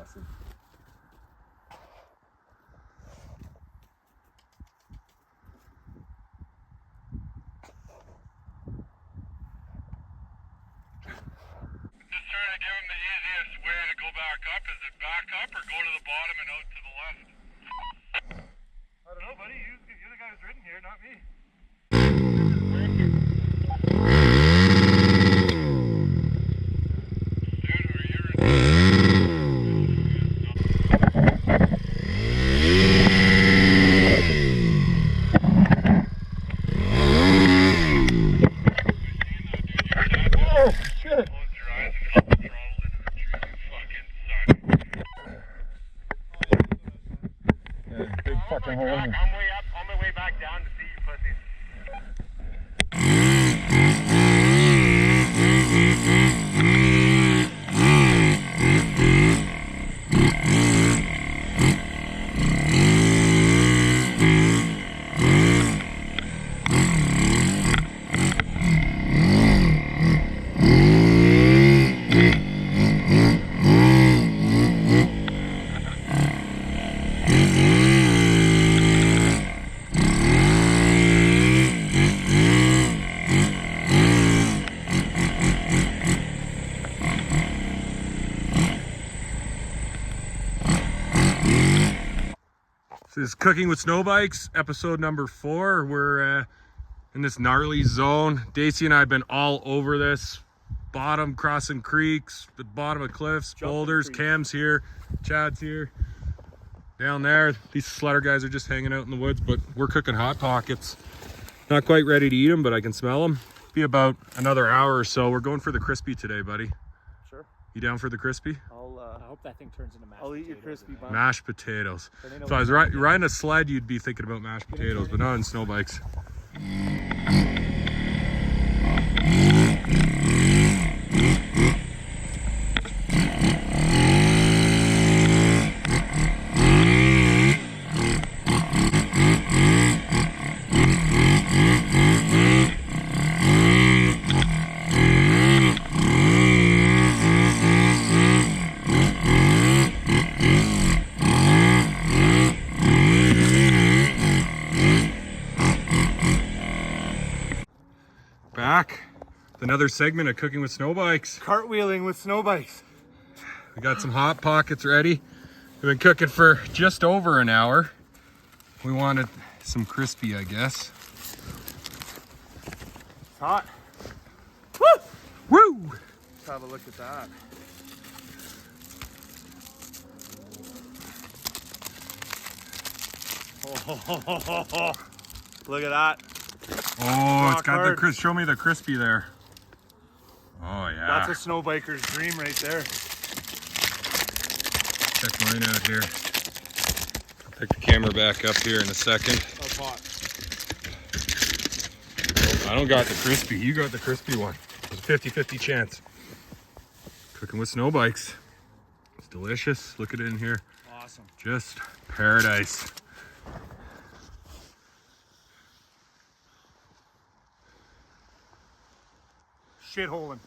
awesome. Just trying to give him the easiest way to go back up. Is it back up or go to the bottom and out to the left? I don't know, buddy. You're the guy who's ridden here, not me. Dude, are you Oh, shit! close your eyes and hold the throttle into the tree, you fucking suck. Yeah, big fucking hole in here. On my way back down to see you pussies. This is Cooking with Snowbikes, episode number 4. We're in this gnarly zone. Daisy and I have been all over this. Bottom, crossing creeks, the bottom of cliffs, boulders. Cam's here, Chad's here. Down there, these sledder guys are just hanging out in the woods, but we're cooking Hot Pockets. Not quite ready to eat them, but I can smell them. Be about another hour or so. We're going for the crispy today, buddy. Sure. You down for the crispy? I hope that thing turns into mashed potatoes. I'll eat your crispy bun. Mashed potatoes. If I was riding a sled, you'd be thinking about mashed potatoes, but not in snow bikes. Back with another segment of Cooking with Snowbikes. Cartwheeling with Snowbikes. We got some Hot Pockets ready. We've been cooking for just over an hour. We wanted some crispy, I guess. It's hot. Woo! Woo! Let's have a look at that. Oh, look at that. Oh, it's got hard. the show me the crispy there. Oh yeah. That's a snowbiker's dream right there. Check mine out here. I'll pick the camera back up here in a second. That's hot. I don't got the crispy. You got the crispy one. It's a 50-50 chance. Cooking with Snowbikes. It's delicious. Look at it in here. Awesome. Just paradise. Shitholing.